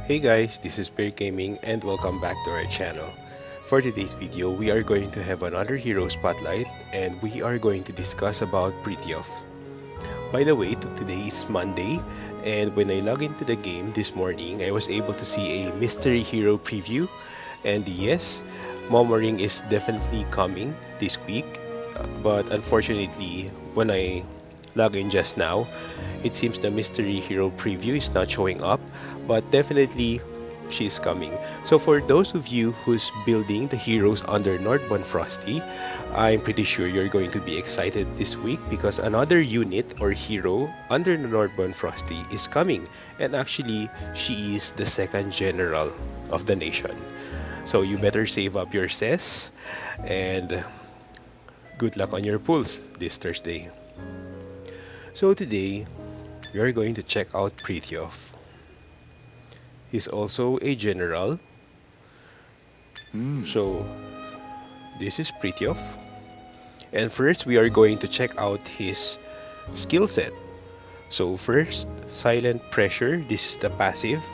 Hey guys, this is Bear Gaming and welcome back to our channel. For today's video, we are going to have another hero spotlight and we are going to discuss about Prithiof. By the way, today is Monday and when I log into the game this morning, I was able to see a mystery hero preview. And yes, Momoring is definitely coming this week, but unfortunately, when I log in just now, it seems the mystery hero preview is not showing up, but definitely she's coming. So for those of you who's building the heroes under North von Frosty, I'm pretty sure you're going to be excited this week because another unit or hero under the North von Frosty is coming, and actually she is the second general of the nation. So you better save up your cess and good luck on your pulls this Thursday. So today, we are going to check out Prithiof. He's also a general. So, this is Prithiof. And first, we are going to check out his skill set. So first, Silent Pressure. This is the passive.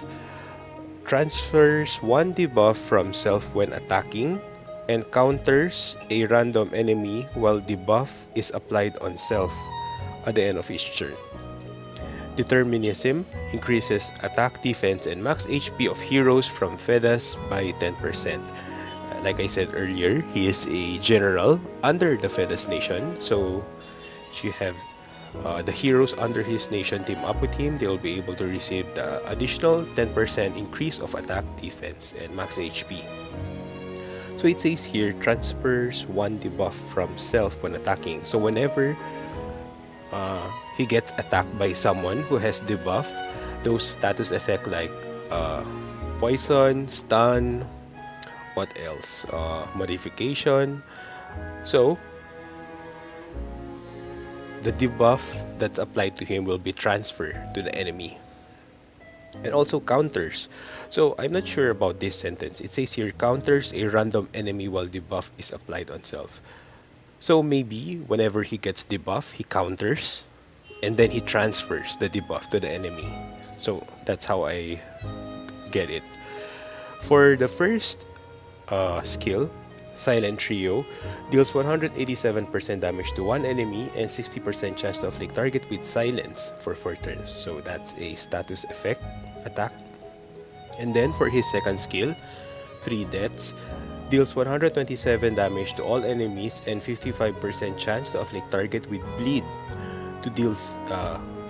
Transfers one debuff from self when attacking and counters a random enemy while debuff is applied on self at the end of each turn. Determinism increases attack, defense, and max HP of heroes from Fedas by 10%. Like I said earlier, he is a general under the Fedas nation, so you have the heroes under his nation team up with him. They will be able to receive the additional 10% increase of attack, defense, and max HP. So it says here, transfers one debuff from self when attacking. So whenever he gets attacked by someone who has debuff, those status effect like poison, stun, what else? Modification. So the debuff that's applied to him will be transferred to the enemy. And also counters. So I'm not sure about this sentence. It says here, counters a random enemy while debuff is applied on self. So maybe whenever he gets debuff, he counters and then he transfers the debuff to the enemy. So that's how I get it. For the first skill, Silent Trio, deals 187% damage to one enemy and 60% chance to afflict target with silence for 4 turns. So that's a status effect attack. And then for his second skill, 3 Deaths, deals 127 damage to all enemies and 55% chance to afflict target with bleed, to deals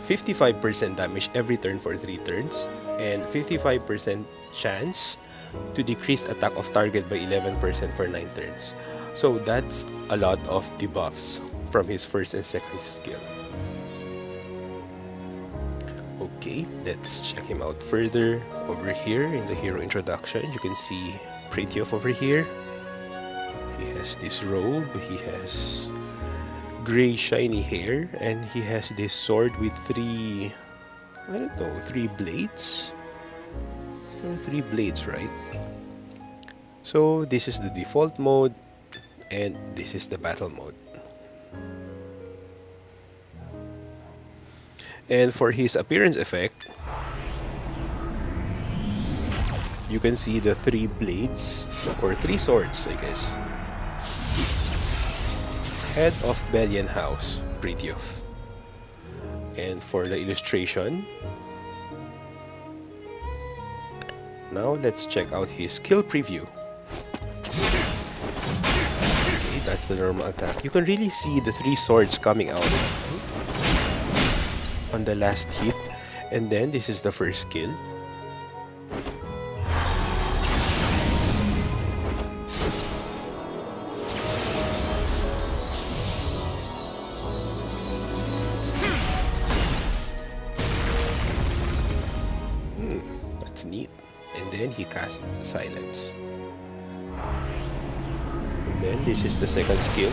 55% damage every turn for 3 turns and 55% chance to decrease attack of target by 11% for 9 turns. So that's a lot of debuffs from his first and second skill. Okay, let's check him out further. Over here in the hero introduction, you can see Prithiof over here. He has this robe, he has gray shiny hair, and he has this sword with 3 blades. 3 blades, right? So this is the default mode and this is the battle mode. And for his appearance effect, you can see the 3 blades or 3 swords, I guess. Head of Belien house, Prithiof. And for the illustration, now let's check out his skill preview. Okay, that's the normal attack. You can really see the 3 swords coming out on the last hit. And then this is the first skill. That's neat. And then he cast silence. And then this is the second skill.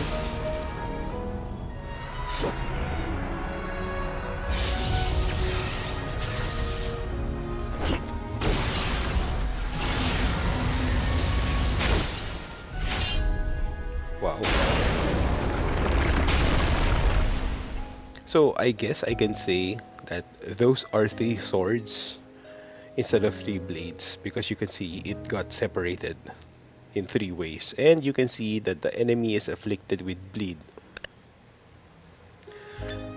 Wow. So I guess I can say that those are 3 swords instead of 3 blades, because you can see it got separated in 3 ways, and you can see that the enemy is afflicted with bleed.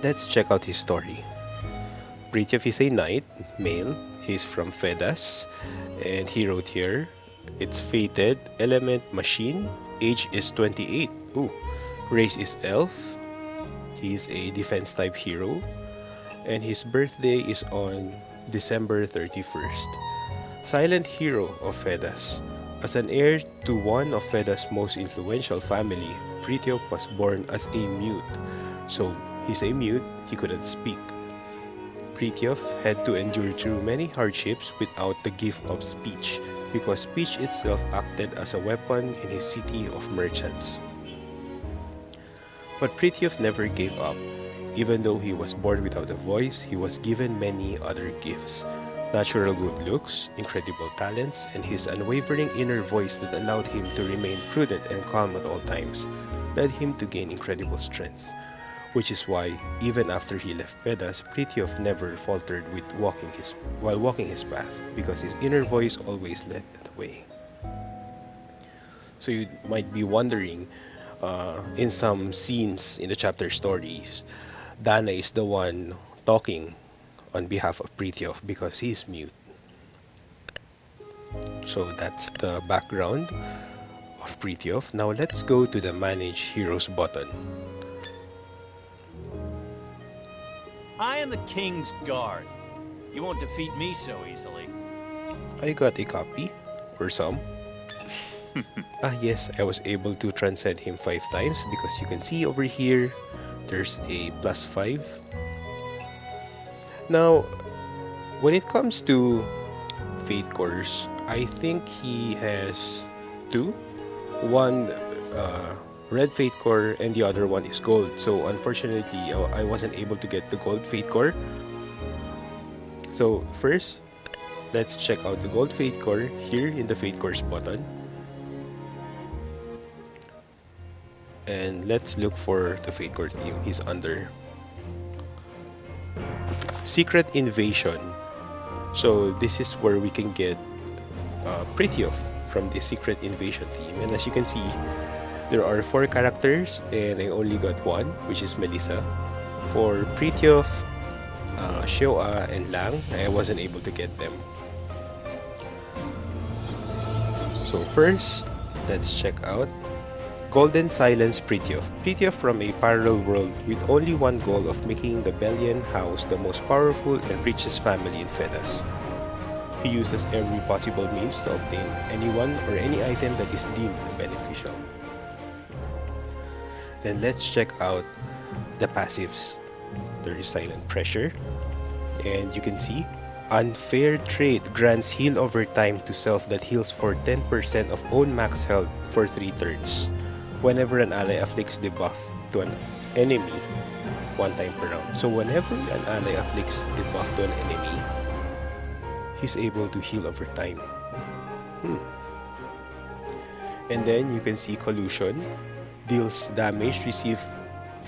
Let's check out his story. Prithiof is a knight, male. He's from Fedas, and he wrote here, it's fated, element machine, age is 28. Ooh. Race is elf. He's a defense type hero, and his birthday is on December 31st. Silent hero of Fedas. As an heir to one of Fedas' most influential family, Prithiof was born as a mute. So he's a mute, he couldn't speak. Prithiof had to endure through many hardships without the gift of speech, because speech itself acted as a weapon in his city of merchants. But Prithiof never gave up. Even though he was born without a voice, he was given many other gifts. Natural good looks, incredible talents, and his unwavering inner voice that allowed him to remain prudent and calm at all times, led him to gain incredible strength. Which is why, even after he left Vedas, Prithiof never faltered while walking his path, because his inner voice always led the way. So you might be wondering, in some scenes in the chapter stories, Dana is the one talking on behalf of Prithiof because he's mute. So that's the background of Prithiof. Now let's go to the Manage Heroes button. I am the King's Guard. You won't defeat me so easily. I got a copy, or some. Yes, I was able to transcend him 5 times because you can see over here, there's a +5. Now, when it comes to Fate Cores, I think he has 2. One red Fate Core and the other one is gold. So unfortunately, I wasn't able to get the gold Fate Core. So first, let's check out the gold Fate Core here in the Fate Cores button. And let's look for the Fate Core theme. He's under Secret Invasion. So this is where we can get Prithiof from the Secret Invasion theme. And as you can see, there are 4 characters and I only got 1, which is Melissa. For Prithiof, Shoa, and Lang, I wasn't able to get them. So first, let's check out Golden Silence Prithiof. Prithiof from a parallel world with only one goal of making the Belien house the most powerful and richest family in Fedas. He uses every possible means to obtain anyone or any item that is deemed beneficial. Then let's check out the passives. There is Silent Pressure, and you can see Unfair Trade grants heal over time to self that heals for 10% of own max health for 3 turns. Whenever an ally afflicts debuff to an enemy 1 time per round. So whenever an ally afflicts debuff to an enemy, he's able to heal over time. And then you can see Collusion deals damage received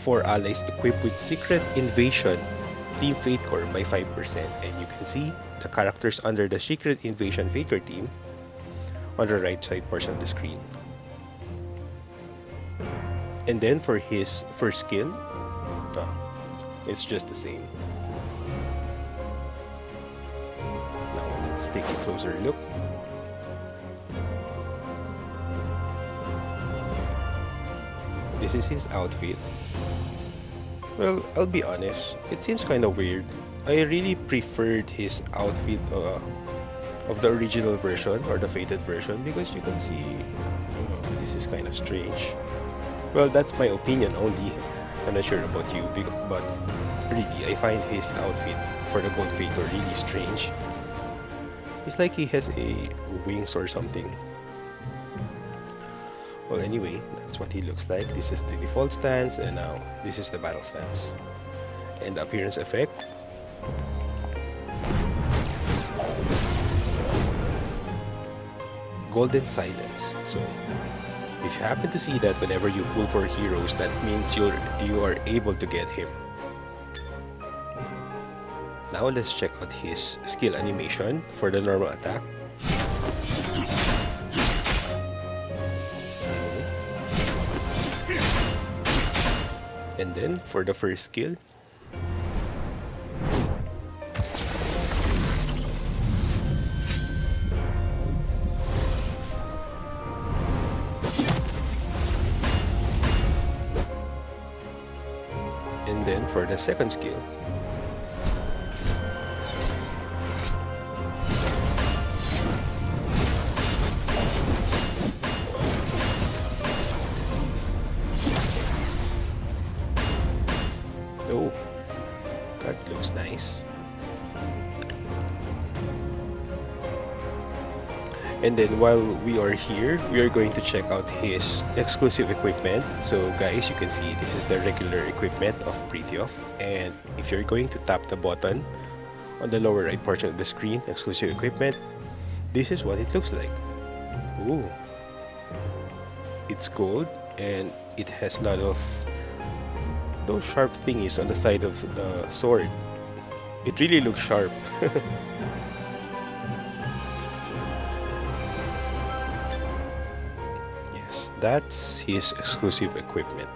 for allies equipped with Secret Invasion Team Fate Core by 5%. And you can see the characters under the Secret Invasion Fate Core team on the right side portion of the screen. And then for his first skill, it's just the same. Now let's take a closer look. This is his outfit. Well, I'll be honest, it seems kind of weird. I really preferred his outfit of the original version or the Fated version because you can see this is kind of strange. Well, that's my opinion only. I'm not sure about you, but really, I find his outfit for the Gold Fate Core really strange. It's like he has a wings or something. Well, anyway, that's what he looks like. This is the default stance, and now this is the battle stance. And the appearance effect. Golden Silence. So if you happen to see that whenever you pull for heroes, that means you are able to get him. Now let's check out his skill animation for the normal attack. And then for the first skill. And then for the second skill. Oh, that looks nice. And then while we are here, we are going to check out his exclusive equipment. So guys, you can see this is the regular equipment of Prithiof. And if you're going to tap the button on the lower right portion of the screen, exclusive equipment, this is what it looks like. Ooh. It's gold and it has a lot of those sharp thingies on the side of the sword. It really looks sharp. Yes, that's his exclusive equipment.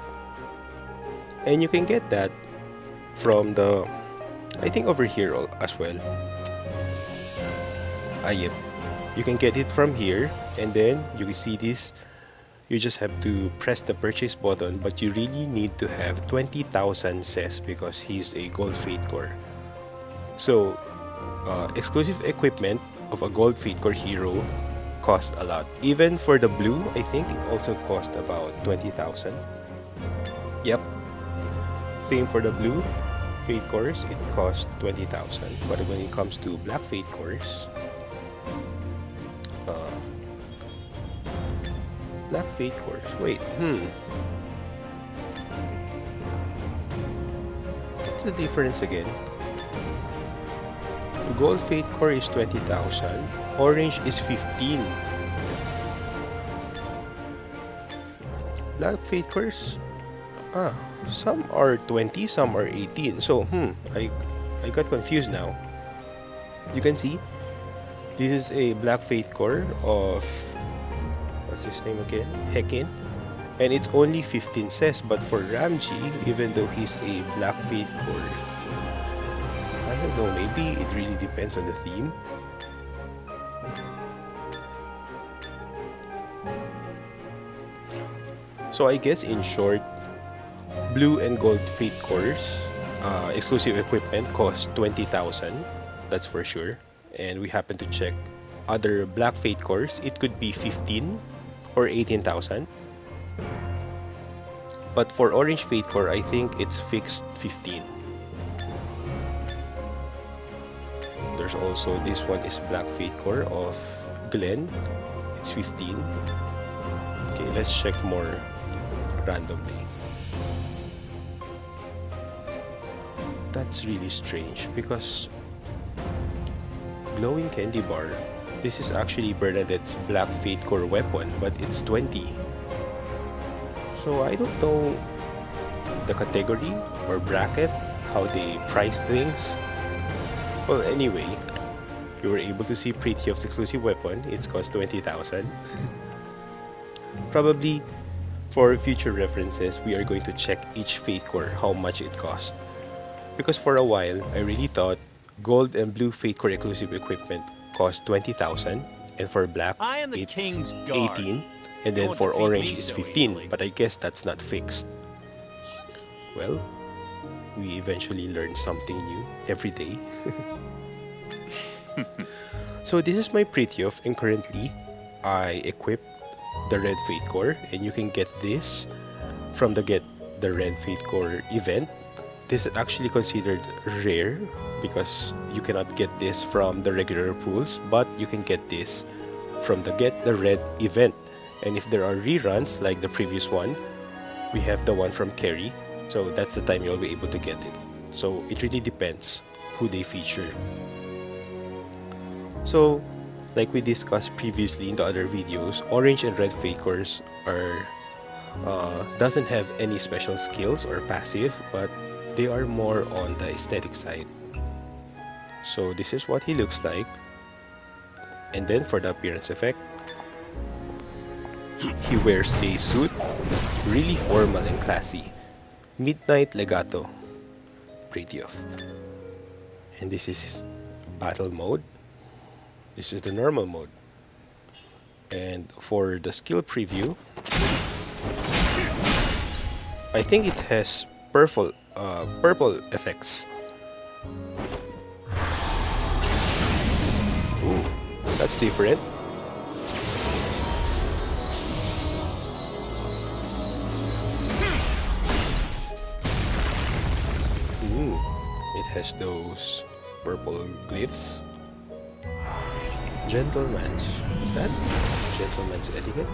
And you can get that from the, I think over here as well. Yep. You can get it from here, and then you can see this. You just have to press the purchase button, but you really need to have 20,000 cess because he's a gold fate core. So, exclusive equipment of a gold fate core hero cost a lot. Even for the blue, I think it also cost about 20,000. Yep. Same for the blue fate cores, it cost 20,000. But when it comes to black fate cores, black fate cores. Wait, what's the difference again? Gold fate core is 20,000. Orange is 15. Black fate cores, some are 20, some are 18. So, I got confused now. You can see, this is a black fate core of, what's his name again? Hekin. And it's only 15 cess, but for Ramji, even though he's a black fate core, I don't know, maybe it really depends on the theme. So I guess in short, blue and gold fate cores, exclusive equipment cost 20,000, that's for sure. And we happen to check other black fate cores, it could be 15 or 18,000. But for orange fate core, I think it's fixed 15. There's also this one is black fate core of Glenn, it's 15. Okay, let's check more randomly. That's really strange because glowing candy bar, this is actually Bernadette's black fate core weapon, but it's 20. So I don't know the category or bracket, how they price things. Well, anyway, you were able to see Prithio's exclusive weapon. It's cost 20,000. Probably for future references, we are going to check each fate core how much it cost. Because for a while, I really thought gold and blue fate core exclusive equipment cost 20,000, and for black it's 18, and then for orange is 15. But I guess that's not fixed. Well, we eventually learn something new every day. So this is my Prithiof, and currently I equipped the red fate core, and you can get this from the Get the Red Fate Core event. This is actually considered rare because you cannot get this from the regular pools, but you can get this from the Get the Red event. And if there are reruns like the previous one, we have the one from Kerry, so that's the time you'll be able to get it. So it really depends who they feature. So like we discussed previously in the other videos, orange and red fate cores are doesn't have any special skills or passive, but they are more on the aesthetic side. So this is what he looks like. And then for the appearance effect, he wears a suit, really formal and classy. Midnight Legato, Prithiof. And this is his battle mode. This is the normal mode. And for the skill preview, I think it has purple effects. Ooh, that's different. It has those purple glyphs. Gentleman's, is that gentleman's etiquette?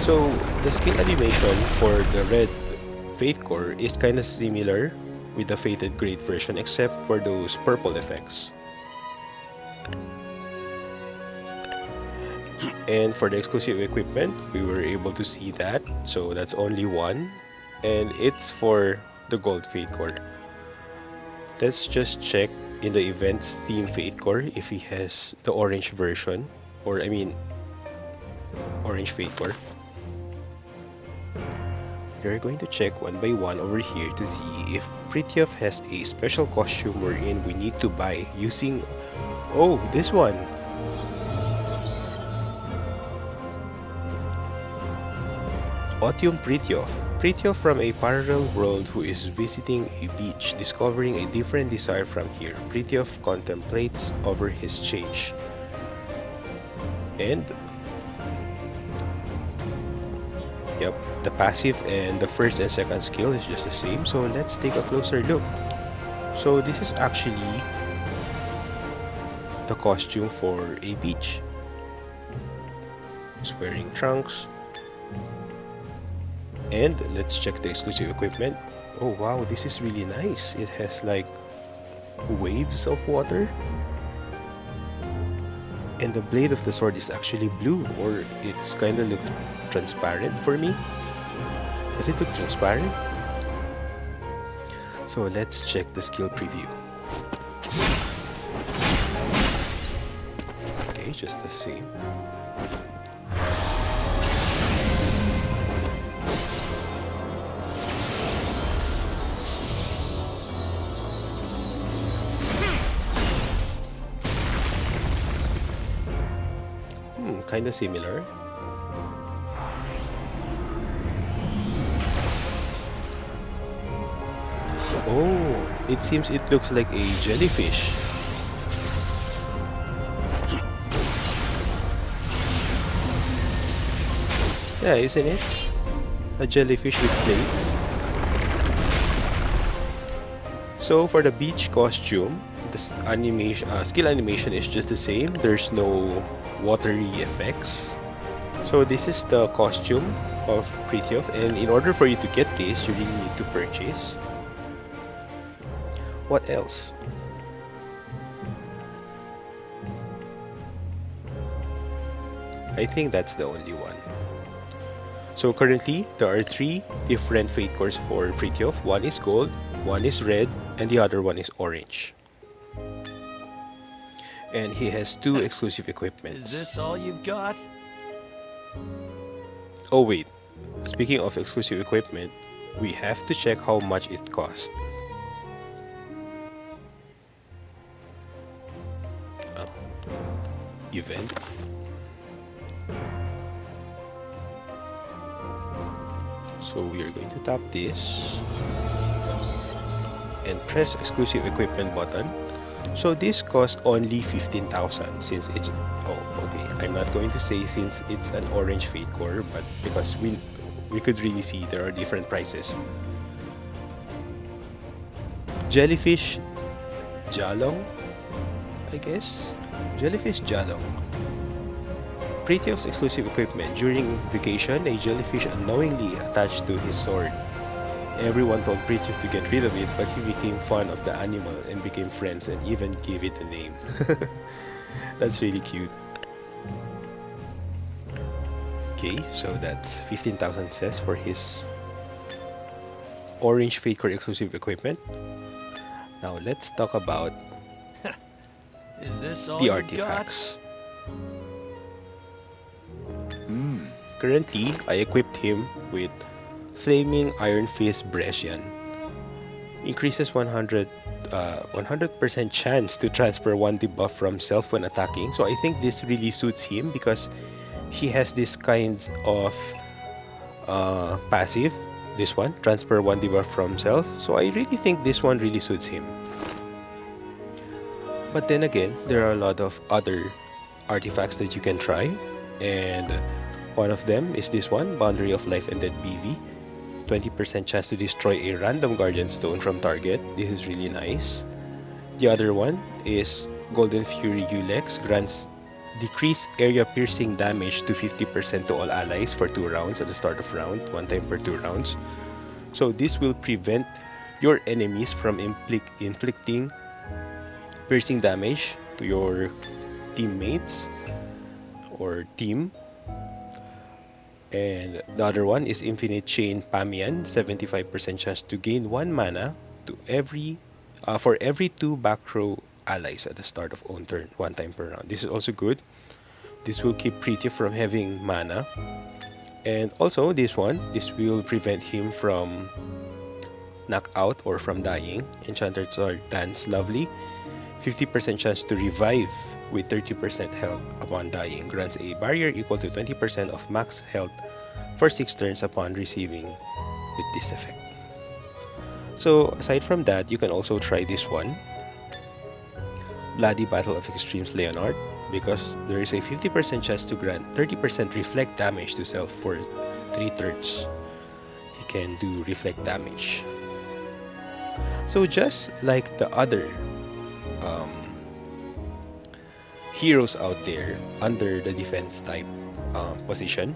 So the skill animation for the red Faith Core is kinda similar with the Fated Great version, except for those purple effects. And for the exclusive equipment, we were able to see that, so that's only one, and it's for the gold Faith Core. Let's just check in the events theme Faith Core if he has the orange version, or I mean orange Faith Core. We're going to check one by one over here to see if Prithiof has a special costume wherein we need to buy using... Oh, this one! Otium Prithiof. Prithiof from a parallel world who is visiting a beach, discovering a different desire from here. Prithiof contemplates over his change. And... Yep, the passive and the first and second skill is just the same, so let's take a closer look. So this is actually the costume for a beach. He's wearing trunks. And let's check the exclusive equipment. Oh wow, this is really nice. It has like waves of water. And the blade of the sword is actually blue, or it's kinda look transparent for me. Does it look transparent? So let's check the skill preview. Okay, just the same. Kinda similar. Oh, it seems it looks like a jellyfish. Yeah, isn't it? A jellyfish with plates. So for the beach costume, the skill animation is just the same. There's no watery effects. So this is the costume of Prithiof, and in order for you to get this, you really need to purchase. What else? I think that's the only one. So currently, there are 3 different Fate Cores for Prithiof. One is gold, one is red, and the other one is orange. And he has 2 exclusive equipments. Is this all you've got? Oh wait, speaking of exclusive equipment, we have to check how much it cost. Event. So we are going to tap this and press exclusive equipment button. So this costs only 15,000 since it's... Oh, okay. I'm not going to say since it's an orange Fate Core, but because we could really see there are different prices. Jellyfish Jalong, I guess? Jellyfish Jalong. Prithio's exclusive equipment. During vacation, a jellyfish unknowingly attached to his sword. Everyone told Prithiof to get rid of it, but he became fond of the animal and became friends and even gave it a name. That's really cute. Okay, so that's 15,000 cess for his orange Fate Core exclusive equipment. Now let's talk about Is this all the you artifacts. Currently, I equipped him with Flaming Iron Fist Brescian. Increases 100% chance to transfer one debuff from self when attacking. So I think this really suits him because he has this kind of passive. This one, transfer one debuff from self. So I really think this one really suits him. But then again, there are a lot of other artifacts that you can try, and one of them is this one, Boundary of Life and Death BV. 20% chance to destroy a random Guardian Stone from target. This is really nice. The other one is Golden Fury Ulex, grants decrease area piercing damage to 50% to all allies for 2 rounds at the start of round, 1 time per 2 rounds. So this will prevent your enemies from inflicting piercing damage to your teammates or team. And the other one is Infinite Chain Pamian, 75% chance to gain 1 mana to for every 2 back row allies at the start of own turn, 1 time per round. This is also good. This will keep Prithiof from having mana. And also this will prevent him from knockout or from dying. Enchanted Sword Dance Lovely, 50% chance to revive with 30% health upon dying. Grants a barrier equal to 20% of max health for 6 turns upon receiving with this effect. So aside from that, you can also try this one, Bloody Battle of Extremes Leonard, because there is a 50% chance to grant 30% reflect damage to self for 3 turns. He can do reflect damage. So just like the other heroes out there under the defense type position,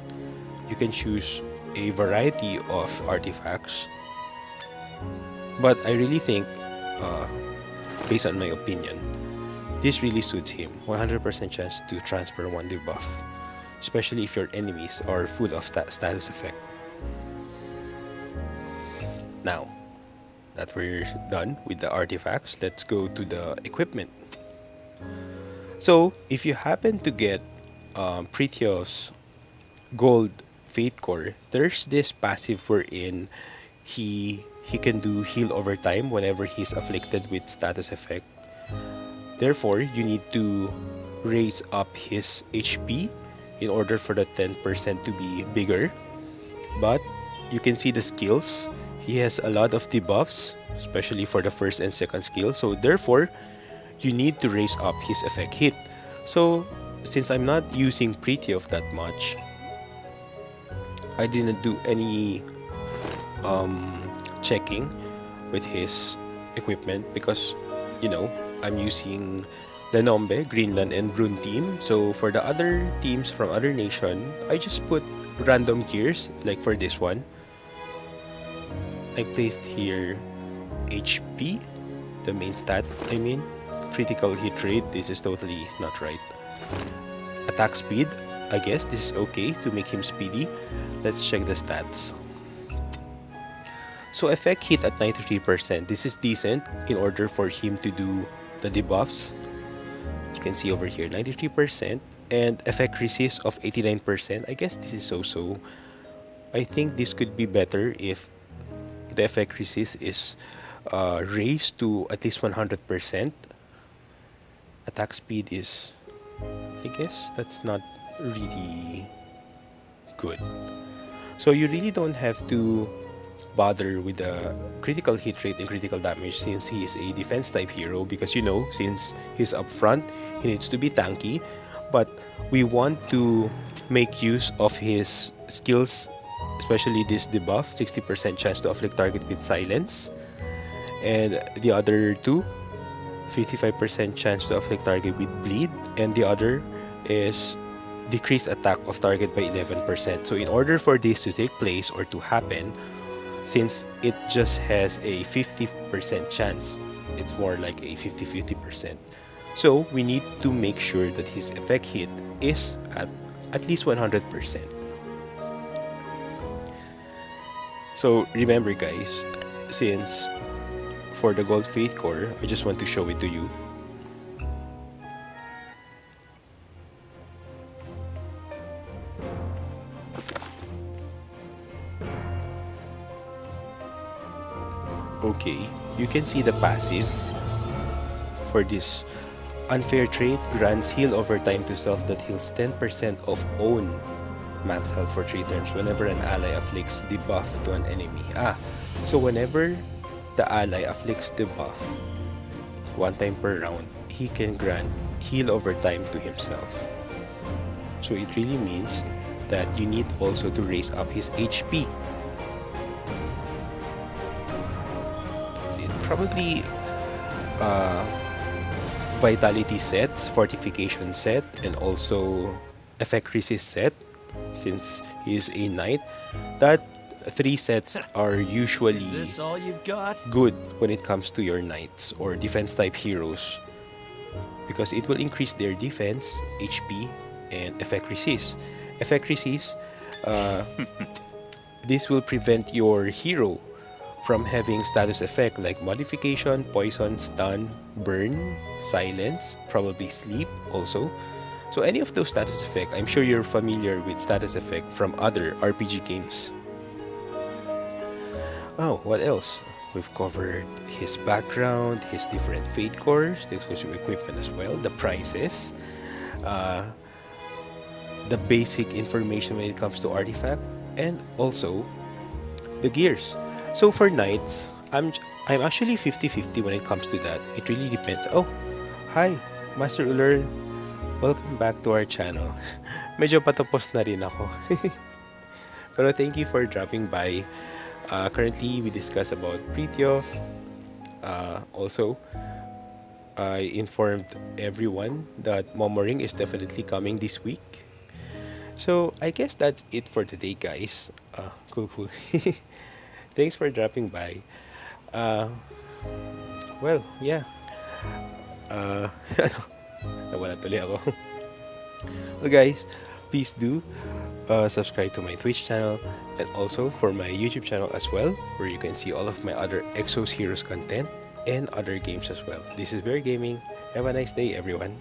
you can choose a variety of artifacts. But I really think, based on my opinion, this really suits him. 100% chance to transfer 1 debuff, especially if your enemies are full of status effect. Now that we're done with the artifacts, let's go to the equipment. So if you happen to get Prithio's gold Fate Core, there's this passive wherein he can do heal over time whenever he's afflicted with status effect. Therefore, you need to raise up his HP in order for the 10% to be bigger. But you can see the skills. He has a lot of debuffs, especially for the first and second skill. So therefore, you need to raise up his effect hit. So since I'm not using Prithiof that much, I didn't do any checking with his equipment because, you know, I'm using Lenombe, Greenland, and Brune team. So for the other teams from other nation, I just put random gears. Like for this one, I placed here HP, the main stat, I mean. Critical hit rate, this is totally not right. Attack speed, I guess this is okay to make him speedy. Let's check the stats. So effect hit at 93%, this is decent in order for him to do the debuffs. You can see over here 93%, and effect resist of 89%. I guess this is so-so. I think this could be better if the effect resist is raised to at least 100%. Attack speed is, I guess that's not really good. So you really don't have to bother with the critical hit rate and critical damage since he is a defense type hero, because, you know, since he's up front, he needs to be tanky. But we want to make use of his skills, especially this debuff, 60% chance to afflict target with silence, and the other two, 55% chance to afflict target with bleed, and the other is decreased attack of target by 11%. So in order for this to take place or to happen, since it just has a 50% chance, it's more like a 50-50%, So we need to make sure that his effect hit is at least 100%. So remember guys, since for the Gold Faith Core, I just want to show it to you. Okay, you can see the passive for this unfair trait grants heal over time to self that heals 10% of own max health for 3 turns whenever an ally afflicts debuff to an enemy. So whenever the ally afflicts debuff 1 time per round, he can grant heal over time to himself. So it really means that you need also to raise up his HP. That's it. Probably vitality sets, fortification set, and also effect resist set, since he is a knight. That 3 sets are usually Is this all you've got? good when it comes to your knights or defense type heroes, because it will increase their defense, HP, and effect resist. Effect resist, this will prevent your hero from having status effect like modification, poison, stun, burn, silence, probably sleep also. So any of those status effect, I'm sure you're familiar with status effect from other RPG games. Oh, what else? We've covered his background, his different fate cores, the exclusive equipment as well, the prices, the basic information when it comes to artifact, and also the gears. So for knights, I'm actually 50-50 when it comes to that. It really depends. Oh, hi, Master Uller. Welcome back to our channel. Medyo patapos na rin ako. Pero thank you for dropping by. Currently, we discuss about Prithiof. Also, I informed everyone that Momoring is definitely coming this week. So I guess that's it for today, guys. Cool. Thanks for dropping by. Well, yeah. Nawala tuloy ako. Well, guys, please do subscribe to my Twitch channel and also for my YouTube channel as well, where you can see all of my other Exos Heroes content and other games as well. This is Bear Gaming. Have a nice day, everyone.